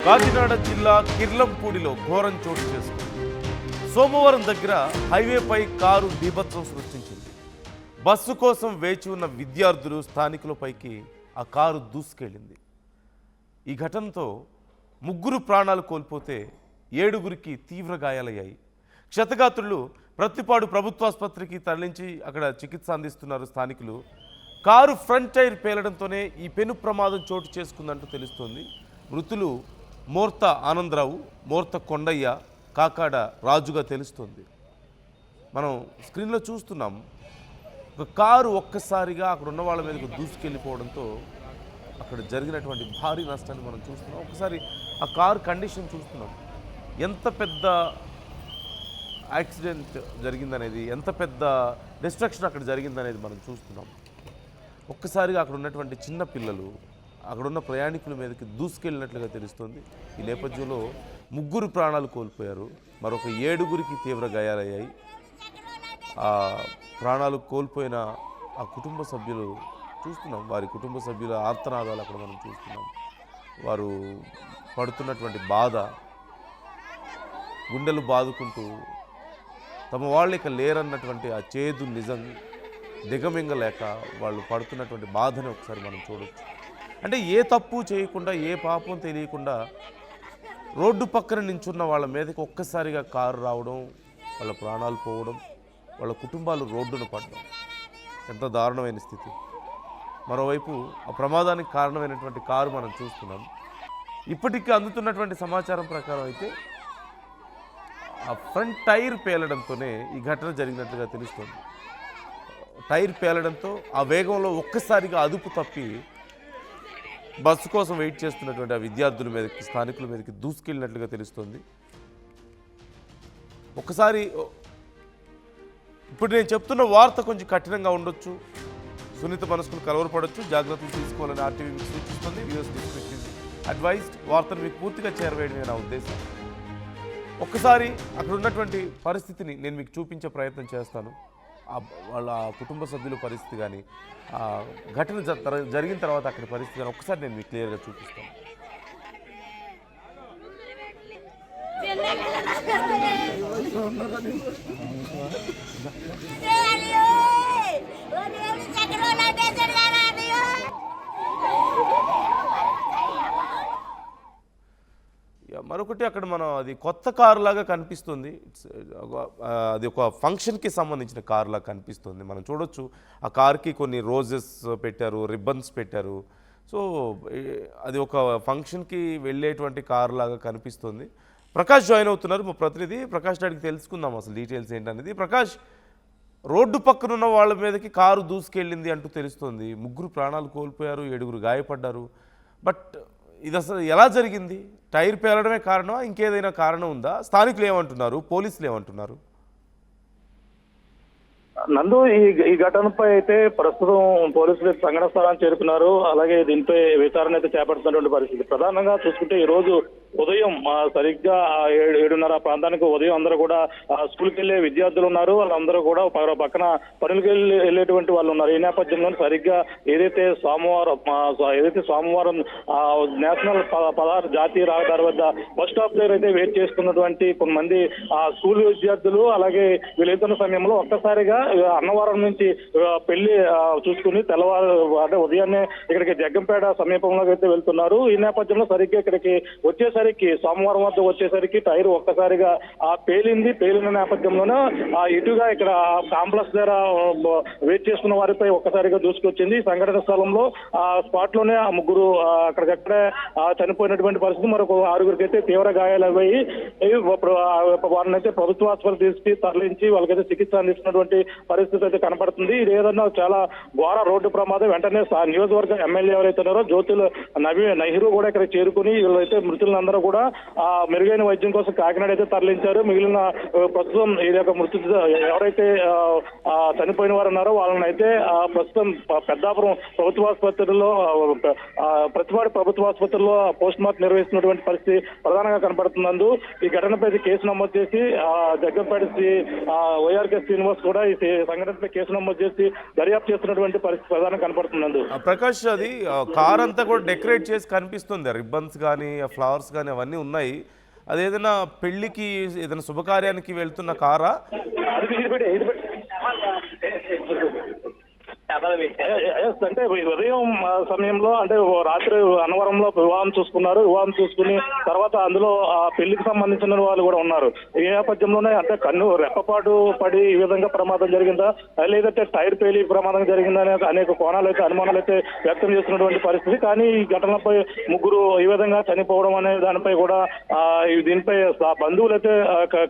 కాకినాడ జిల్లా కిర్లంపూడిలో ఘోరం చోటు చేసుకుంది. సోమవారం దగ్గర హైవేపై కారు బీభత్సం సృష్టించింది. బస్సు కోసం వేచి ఉన్న విద్యార్థులు స్థానికులపైకి ఆ కారు దూసుకెళ్ళింది. ఈ ఘటనతో 3 ప్రాణాలు కోల్పోతే 7గురికి తీవ్ర గాయాలయ్యాయి. క్షతగాత్రులు ప్రత్తిపాడు ప్రభుత్వాసుపత్రికి తరలించి అక్కడ చికిత్స అందిస్తున్నారు స్థానికులు. కారు ఫ్రంట్ టైర్ పేలడంతోనే ఈ పెను ప్రమాదం చోటు చేసుకుందంటూ తెలుస్తోంది. మృతులు మోర్త ఆనందరావు, మోర్త కొండయ్య, కాకాడ రాజుగా తెలుస్తోంది. మనం స్క్రీన్లో చూస్తున్నాం. ఒక కారు ఒక్కసారిగా అక్కడ ఉన్న వాళ్ళ మీదకు దూసుకెళ్ళిపోవడంతో అక్కడ జరిగినటువంటి భారీ నష్టాన్ని మనం చూస్తున్నాం. ఒకసారి ఆ కారు కండిషన్ చూస్తున్నాం. ఎంత పెద్ద యాక్సిడెంట్ జరిగిందనేది, ఎంత పెద్ద డిస్ట్రక్షన్ అక్కడ జరిగిందనేది మనం చూస్తున్నాం. ఒక్కసారిగా అక్కడ ఉన్నటువంటి చిన్న పిల్లలు అక్కడున్న ప్రయాణికుల మీదకి దూసుకెళ్ళినట్లుగా తెలుస్తుంది. ఈ నేపథ్యంలో 3 ప్రాణాలు కోల్పోయారు, మరొక 7గురికి తీవ్ర గాయాలయ్యాయి. ఆ ప్రాణాలు కోల్పోయిన ఆ కుటుంబ సభ్యులు చూస్తున్నాం, వారి కుటుంబ సభ్యుల ఆర్తనాదాలు అక్కడ మనం చూస్తున్నాం. వారు పడుతున్నటువంటి బాధ, గుండెలు బాదుకుంటూ తమ వాళ్ళు ఇక లేరన్నటువంటి ఆ చేదు నిజం దిగమింగలేక వాళ్ళు పడుతున్నటువంటి బాధని ఒకసారి మనం చూడవచ్చు. అంటే ఏ తప్పు చేయకుండా, ఏ పాపం తెలియకుండా రోడ్డు పక్కన నించున్న వాళ్ళ మీదకి ఒక్కసారిగా కారు రావడం, వాళ్ళ ప్రాణాలు పోవడం, వాళ్ళ కుటుంబాలు రోడ్డున పడడం ఎంత దారుణమైన స్థితి. మరోవైపు ఆ ప్రమాదానికి కారణమైనటువంటి కారు మనం చూస్తున్నాం. ఇప్పటికీ అందుతున్నటువంటి సమాచారం ప్రకారం అయితే ఆ ఫ్రంట్ టైర్ పేలడంతోనే ఈ ఘటన జరిగినట్లుగా తెలుస్తుంది. టైర్ పేలడంతో ఆ వేగంలో ఒక్కసారిగా అదుపు తప్పి బస్సు కోసం వెయిట్ చేస్తున్నటువంటి ఆ విద్యార్థుల మీదకి, స్థానికుల మీదకి దూసుకెళ్ళినట్లుగా తెలుస్తుంది. ఒకసారి ఇప్పుడు నేను చెప్తున్న వార్త కొంచెం కఠినంగా ఉండొచ్చు, సున్నిత మనస్కులు కలవరపడవచ్చు, జాగ్రత్తలు తీసుకోవాలని ఆర్టీవీ మీకు సూచిస్తుంది. Viewers description advised. వార్తను మీకు పూర్తిగా చేరవేయడమే నా ఉద్దేశం. ఒక్కసారి అక్కడ ఉన్నటువంటి పరిస్థితిని నేను మీకు చూపించే ప్రయత్నం చేస్తాను. వాళ్ళ కుటుంబ సభ్యుల పరిస్థితి కానీ, ఘటన జరిగిన తర్వాత అక్కడి పరిస్థితి కానీ ఒక్కసారి నేను మీకు క్లియర్గా చూపిస్తాను. మరొకటి అక్కడ మనం అది కొత్త కారు లాగా కనిపిస్తుంది. అది ఒక ఫంక్షన్కి సంబంధించిన కారు లాగా కనిపిస్తుంది. మనం చూడొచ్చు ఆ కార్కి కొన్ని రోజెస్ పెట్టారు, రిబ్బన్స్ పెట్టారు. సో అది ఒక ఫంక్షన్కి వెళ్ళేటువంటి కారు లాగా కనిపిస్తుంది. ప్రకాష్ జాయిన్ అవుతున్నారు, మా ప్రతినిధి. ప్రకాష్ అడిగి తెలుసుకుందాం అసలు డీటెయిల్స్ ఏంటనేది. ప్రకాష్, రోడ్డు పక్కన ఉన్న వాళ్ళ మీదకి కారు దూసుకెళ్ళింది అంటూ తెలుస్తుంది. 3 ప్రాణాలు కోల్పోయారు, 7గురు గాయపడ్డారు. బట్ ఇది అసలు ఎలా జరిగింది? టైర్ పేలడమే కారణమా, ఇంకేదైనా కారణం ఉందా? స్థానికులు ఏమంటున్నారు, పోలీసులు ఏమంటున్నారు? నందు, ఈ ఘటనపై అయితే ప్రస్తుతం పోలీసులు సంఘటన స్థలాన్ని చేరుకున్నారు. అలాగే దీనిపై విచారణ అయితే చేపడుతున్నటువంటి పరిస్థితి. ప్రధానంగా చూసుకుంటే ఈ రోజు ఉదయం సరిగ్గా 7:30 ప్రాంతానికి ఉదయం అందరూ కూడా స్కూల్కి వెళ్ళే విద్యార్థులు ఉన్నారు. వాళ్ళందరూ కూడా పక్కన పనులకి వెళ్ళేటువంటి వాళ్ళు ఉన్నారు. ఈ నేపథ్యంలో సరిగ్గా ఏదైతే సోమవారం నేషనల్ పదహారు జాతీయ రహదారి వద్ద బస్ స్టాప్ దగ్గర అయితే వెయిట్ చేస్తున్నటువంటి కొంతమంది స్కూల్ విద్యార్థులు, అలాగే వీళ్ళెళ్తున్న సమయంలో ఒక్కసారిగా అన్నవరం నుంచి పెళ్లి చూసుకుని తెల్లవారు అంటే ఉదయాన్నే ఇక్కడికి జగ్గంపేట సమీపంలో అయితే వెళ్తున్నారు. ఈ నేపథ్యంలో సరిగ్గా ఇక్కడికి సోమవారం వద్ద వచ్చేసరికి టైర్ ఒక్కసారిగా పేలిన నేపథ్యంలోనే ఇటుగా ఇక్కడ కాంప్లెక్స్ దగ్గర వెయిట్ చేస్తున్న వారిపై ఒక్కసారిగా దూసుకొచ్చింది. ఈ సంఘటన స్థలంలో స్పాట్ లోనే 3 అక్కడికక్కడే చనిపోయినటువంటి పరిస్థితి. మరొక 6గురికి అయితే తీవ్ర గాయాలయ్యాయి. వారిని అయితే ప్రభుత్వ ఆసుపత్రికి తీసుకు తరలించి వాళ్ళకైతే చికిత్స అందిస్తున్నటువంటి పరిస్థితి అయితే కనపడుతుంది. ఇది ఏదన్నా చాలా ఘోర రోడ్డు ప్రమాదం. వెంటనే నియోజకవర్గ ఎమ్మెల్యే ఎవరైతే ఉన్నారో జ్యోతుల నెహ్రూ కూడా ఇక్కడ చేరుకుని వీళ్ళైతే మృతులందరూ కూడా మెరుగైన వైద్యం కోసం కాకినాడ అయితే తరలించారు. మిగిలిన ప్రస్తుతం ఈ యొక్క ఎవరైతే చనిపోయిన వారు ఉన్నారో వాళ్ళని అయితే ప్రస్తుతం పెద్దాపురం ప్రభుత్వ ఆసుపత్రిలో, ప్రతిపాడు ప్రభుత్వ ఆసుపత్రిలో పోస్ట్ మార్టం నిర్వహిస్తున్నటువంటి పరిస్థితి ప్రధానంగా కనపడుతున్నందు ఈ ఘటనపై కేసు నమోదు చేసి జగ్గంపేట వైఆర్కే శ్రీనివాస్ కూడా ఈ సంఘటనపై కేసు నమోదు చేసి దర్యాప్తు చేస్తున్నటువంటి పరిస్థితి ప్రధానంగా కనపడుతున్నందు. ప్రకాష్, అది కార్ అంతా కూడా డెకరేట్ చేసి కనిపిస్తుంది, రిబ్బన్స్ కానీ ఫ్లవర్స్ కానీ అవన్నీ ఉన్నాయి. అదేదైనా పెళ్ళికి ఏదైనా శుభకార్యానికి వెళ్తున్న కారా? అంటే ఉదయం సమయంలో అంటే రాత్రి అన్నవరంలో వివాహం చూసుకున్నారు. వివాహం చూసుకుని తర్వాత అందులో ఆ పెళ్లికి సంబంధించిన వాళ్ళు కూడా ఉన్నారు. ఈ నేపథ్యంలోనే అంటే కన్ను రెప్పపాటు పడి ఈ విధంగా ప్రమాదం జరిగిందా లేదంటే టైర్ పేలి ప్రమాదం జరిగిందా అనే అనేక కోణాలు అయితే అనుమానాలు అయితే వ్యక్తం చేస్తున్నటువంటి పరిస్థితి. కానీ ఈ ఘటనపై ముగ్గురు ఈ విధంగా చనిపోవడం అనే దానిపై కూడా దీనిపై బంధువులు అయితే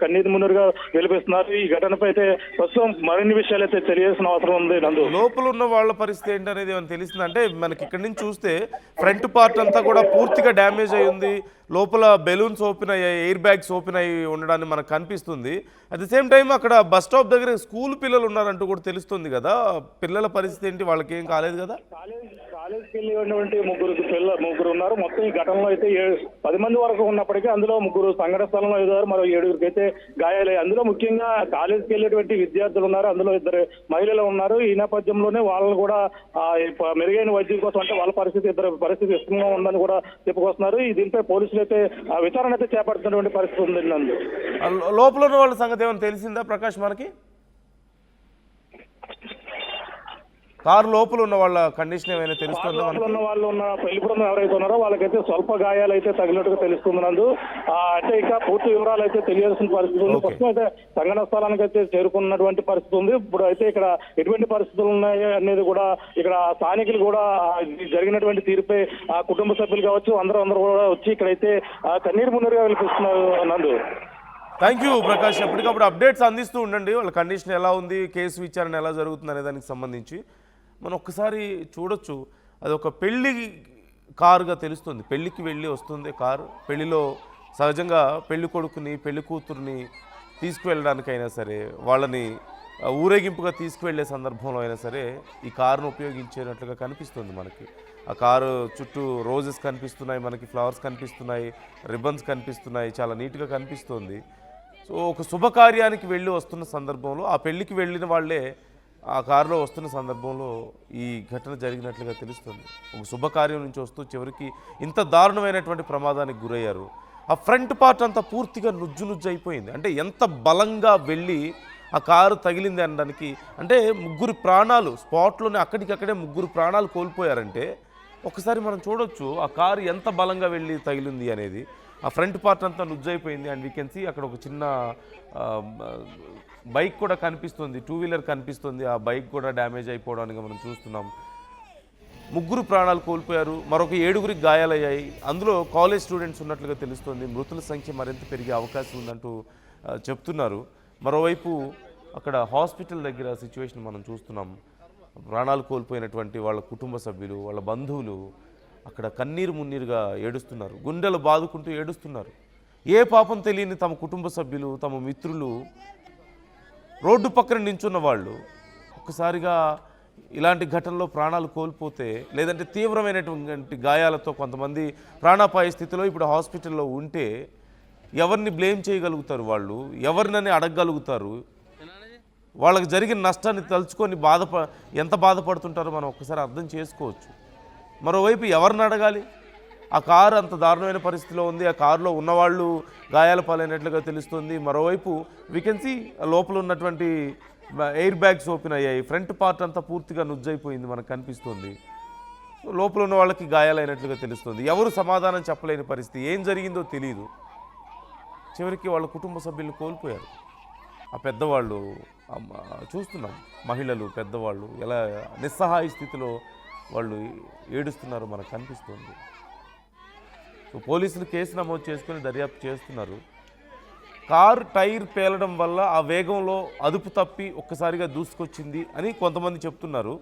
కన్నీటి మున్నీరుగా వెలిపిస్తున్నారు. ఈ ఘటనపై అయితే ప్రస్తుతం మరిన్ని విషయాలు అయితే తెలియాల్సిన అవసరం ఉంది. నందు లోపల ఉన్న వాళ్ళ పరిస్థితి ఏంటనేది ఏమైనా తెలిసింది? అంటే మనకి ఇక్కడి నుంచి చూస్తే ఫ్రంట్ పార్ట్ అంతా కూడా పూర్తిగా డ్యామేజ్ అయి ఉంది. లోపల బెలూన్స్ ఓపెన్ అయ్యాయి, ఎయిర్ బ్యాగ్స్ ఓపెన్ అయ్యి ఉండడాన్ని మనకు కనిపిస్తుంది. అట్ ది సేమ్ టైం అక్కడ బస్ స్టాప్ దగ్గర స్కూల్ పిల్లలు ఉన్నారంటూ కూడా తెలుస్తుంది కదా. పిల్లల పరిస్థితి ఏంటి? వాళ్ళకి ఏం కాలేదు కదా? కాలేజీకి వెళ్ళినటువంటి ముగ్గురు ఉన్నారు. మొత్తం ఈ ఘటనలో అయితే 10 మంది వరకు ఉన్నప్పటికీ అందులో ముగ్గురు సంఘటన స్థలంలో ఎదురు, మరో 7గురికి అయితే గాయాలయ్యాయి. అందులో ముఖ్యంగా కాలేజీకి వెళ్ళేటువంటి విద్యార్థులు ఉన్నారు. అందులో 2 మహిళలు ఉన్నారు. ఈ నేపథ్యంలోనే వాళ్ళని కూడా మెరుగైన వైద్యం కోసం అంటే వాళ్ళ ఇద్దరు పరిస్థితి ఇష్టంగా ఉందని కూడా చెప్పుకొస్తున్నారు. దీనిపై పోలీసులు అయితే విచారణ అయితే చేపడుతున్నటువంటి పరిస్థితి ఉంది. నందు లోపల ఉన్న వాళ్ళ సంగతి ఏమైనా తెలిసిందా ప్రకాష్ మనకి? కారు లోపల ఉన్న వాళ్ళ కండిషన్ ఏమైనా తెలుస్తుందా? ఉన్న వాళ్ళు ఉన్న పెళ్లి బృందం ఎవరైతే ఉన్నారో వాళ్ళకైతే స్వల్ప గాయాలు అయితే తగిలినట్టుగా తెలుస్తుంది. నందు అంటే ఇక పూర్తి వివరాలు అయితే తెలియాల్సిన పరిస్థితి ఉంది. ప్రస్తుతం అయితే సంఘటన స్థలానికి అయితే చేరుకున్నటువంటి పరిస్థితి ఉంది. ఇప్పుడు అయితే ఇక్కడ ఎటువంటి పరిస్థితులు ఉన్నాయి అనేది కూడా ఇక్కడ స్థానికులు కూడా జరిగినటువంటి తీరుపై కుటుంబ సభ్యులు కావచ్చు అందరూ కూడా వచ్చి ఇక్కడైతే కన్నీరు మున్నీరుగా వెలిపిస్తున్నారు. నందు థ్యాంక్ యూ ప్రకాష్. ఎప్పటికప్పుడు అప్డేట్స్ అందిస్తూ ఉండండి. వాళ్ళ కండిషన్ ఎలా ఉంది, కేసు విచారణ ఎలా జరుగుతుంది అనే దానికి సంబంధించి మనం ఒక్కసారి చూడొచ్చు. అది ఒక పెళ్లి కారుగా తెలుస్తుంది. పెళ్ళికి వెళ్ళి వస్తుంది కారు. పెళ్లిలో సహజంగా పెళ్లి కొడుకుని పెళ్లి కూతుర్ని తీసుకువెళ్ళడానికైనా సరే, వాళ్ళని ఊరేగింపుగా తీసుకువెళ్ళే సందర్భంలో అయినా సరే ఈ కారును ఉపయోగించేటట్లుగా కనిపిస్తుంది మనకి. ఆ కారు చుట్టూ రోజెస్ కనిపిస్తున్నాయి, మనకి ఫ్లవర్స్ కనిపిస్తున్నాయి, రిబ్బన్స్ కనిపిస్తున్నాయి, చాలా నీట్గా కనిపిస్తుంది. సో ఒక శుభకార్యానికి వెళ్ళి వస్తున్న సందర్భంలో ఆ పెళ్ళికి వెళ్ళిన వాళ్ళే ఆ కారులో వస్తున్న సందర్భంలో ఈ ఘటన జరిగినట్లుగా తెలుస్తుంది. ఒక శుభకార్యం నుంచి వస్తూ చివరికి ఇంత దారుణమైనటువంటి ప్రమాదానికి గురయ్యారు. ఆ ఫ్రంట్ పార్ట్ అంతా పూర్తిగా నుజ్జు అయిపోయింది. అంటే ఎంత బలంగా వెళ్ళి ఆ కారు తగిలింది అనడానికి, అంటే ముగ్గురు ప్రాణాలు స్పాట్లోనే అక్కడికక్కడే ముగ్గురు ప్రాణాలు కోల్పోయారంటే ఒకసారి మనం చూడొచ్చు ఆ కారు ఎంత బలంగా వెళ్ళి తగిలింది అనేది. ఆ ఫ్రంట్ పార్ట్ అంతా నుజ్జైపోయింది. అండ్ వీ కెన్ సీ అక్కడ ఒక చిన్న బైక్ కూడా కనిపిస్తుంది, 2 వీలర్ కనిపిస్తుంది. ఆ బైక్ కూడా డ్యామేజ్ అయిపోవడానికి మనం చూస్తున్నాం. ముగ్గురు ప్రాణాలు కోల్పోయారు, మరొక 7గురికి గాయాలయ్యాయి. అందులో కాలేజ్ స్టూడెంట్స్ ఉన్నట్లుగా తెలుస్తుంది. మృతుల సంఖ్య మరింత పెరిగే అవకాశం ఉందంటూ చెప్తున్నారు. మరోవైపు అక్కడ హాస్పిటల్ దగ్గర సిచ్యువేషన్ మనం చూస్తున్నాం. ప్రాణాలు కోల్పోయినటువంటి వాళ్ళ కుటుంబ సభ్యులు, వాళ్ళ బంధువులు అక్కడ కన్నీరు మున్నీరుగా ఏడుస్తున్నారు, గుండెలు బాదుకుంటూ ఏడుస్తున్నారు. ఏ పాపం తెలియని తమ కుటుంబ సభ్యులు, తమ మిత్రులు, రోడ్డు పక్కన నించున్న వాళ్ళు ఒక్కసారిగా ఇలాంటి ఘటనలో ప్రాణాలు కోల్పోతే, లేదంటే తీవ్రమైనటువంటి గాయాలతో కొంతమంది ప్రాణాపాయ స్థితిలో ఇప్పుడు హాస్పిటల్లో ఉంటే ఎవరిని బ్లేమ్ చేయగలుగుతారు? వాళ్ళు ఎవరినని అడగగలుగుతారు? వాళ్ళకి జరిగిన నష్టాన్ని తలుచుకొని ఎంత బాధపడుతుంటారో మనం ఒక్కసారి అర్థం చేసుకోవచ్చు. మరోవైపు ఎవరిని అడగాలి? ఆ కారు అంత దారుణమైన పరిస్థితిలో ఉంది. ఆ కారులో ఉన్నవాళ్ళు గాయాల పాలైనట్లుగా తెలుస్తుంది. మరోవైపు వీ కెన్ సీ లోపల ఉన్నటువంటి ఎయిర్ బ్యాగ్స్ ఓపెన్ అయ్యాయి. ఫ్రంట్ పార్ట్ అంతా పూర్తిగా నుజ్జైపోయింది మనకు కనిపిస్తుంది. లోపల ఉన్న వాళ్ళకి గాయాలైనట్లుగా తెలుస్తుంది. ఎవరు సమాధానం చెప్పలేని పరిస్థితి, ఏం జరిగిందో తెలియదు. చివరికి వాళ్ళ కుటుంబ సభ్యులను కోల్పోయారు. ఆ పెద్దవాళ్ళు చూస్తున్నాం, మహిళలు, పెద్దవాళ్ళు ఎలా నిస్సహాయ స్థితిలో వాళ్ళు ఏడుస్తున్నారో మనకు కనిపిస్తుంది. సో పోలీసులు కేసు నమోదు చేసుకుని దర్యాప్తు చేస్తున్నారు. కారు టైర్ పేలడం వల్ల ఆ వేగంలో అదుపు తప్పి ఒక్కసారిగా దూసుకొచ్చింది అని కొంతమంది చెప్తున్నారు.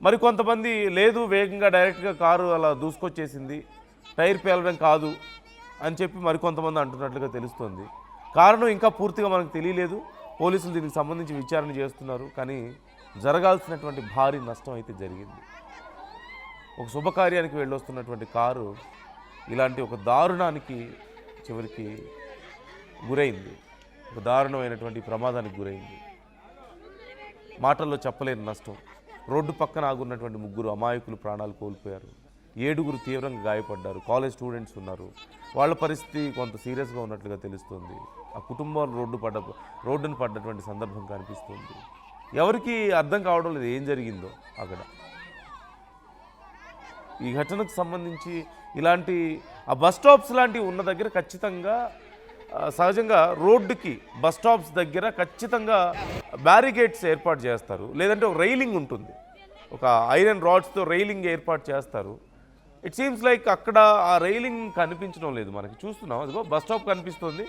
మరి కొంతమంది లేదు, వేగంగా డైరెక్ట్గా కారు అలా దూసుకొచ్చేసింది, టైర్ పేలడం కాదు అని చెప్పి మరికొంతమంది అంటున్నట్లుగా తెలుస్తోంది. కారణం ఇంకా పూర్తిగా మనకు తెలియలేదు. పోలీసులు దీనికి సంబంధించి విచారణ చేస్తున్నారు. కానీ జరగాల్సినటువంటి భారీ నష్టం అయితే జరిగింది. ఒక శుభకార్యానికి వెళ్ళొస్తున్నటువంటి కారు ఇలాంటి ఒక దారుణానికి చివరికి గురైంది. ఒక దారుణమైనటువంటి ప్రమాదానికి గురైంది. మాటల్లో చెప్పలేని నష్టం. రోడ్డు పక్కన ఆగున్నటువంటి ముగ్గురు అమాయకులు ప్రాణాలు కోల్పోయారు. 7 తీవ్రంగా గాయపడ్డారు. కాలేజ్ స్టూడెంట్స్ ఉన్నారు. వాళ్ళ పరిస్థితి కొంత సీరియస్గా ఉన్నట్లుగా తెలుస్తుంది. ఆ కుటుంబాలు రోడ్డును పడ్డటువంటి సందర్భం కనిపిస్తుంది. ఎవరికి అర్థం కావడం లేదు ఏం జరిగిందో అక్కడ. ఈ ఘటనకు సంబంధించి ఇలాంటి ఆ బస్ స్టాప్స్ లాంటివి ఉన్న దగ్గర ఖచ్చితంగా సహజంగా రోడ్డుకి బస్ స్టాప్స్ దగ్గర ఖచ్చితంగా బ్యారికేడ్స్ ఏర్పాటు చేస్తారు, లేదంటే ఒక రైలింగ్ ఉంటుంది, ఒక ఐరన్ రాడ్స్తో రైలింగ్ ఏర్పాటు చేస్తారు. ఇట్ సీమ్స్ లైక్ అక్కడ ఆ రైలింగ్ కనిపించడం లేదు మనకి. చూస్తున్నాం, అదిగో బస్ స్టాప్ కనిపిస్తుంది.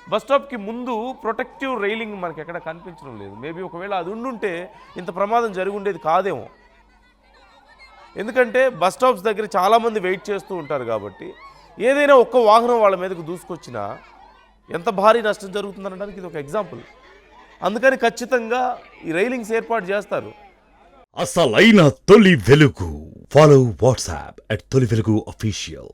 బస్ స్టాప్కి ముందు ప్రొటెక్టివ్ రైలింగ్ మనకి ఎక్కడ కనిపించడం లేదు. మేబీ ఒకవేళ అది ఉండుంటే ఇంత ప్రమాదం జరిగి ఉండేది కాదేమో. ఎందుకంటే బస్ స్టాప్స్ దగ్గర చాలామంది వెయిట్ చేస్తూ ఉంటారు కాబట్టి ఏదైనా ఒక్క వాహనం వాళ్ళ మీదకు దూసుకొచ్చినా ఎంత భారీ నష్టం జరుగుతుందనడానికి ఇది ఒక ఎగ్జాంపుల్. అందుకని ఖచ్చితంగా ఈ రైలింగ్స్ ఏర్పాటు చేస్తారు. అసలైన తొలి వెలుగు. ఫాలో వాట్సాప్ @తొలి వెలుగు official.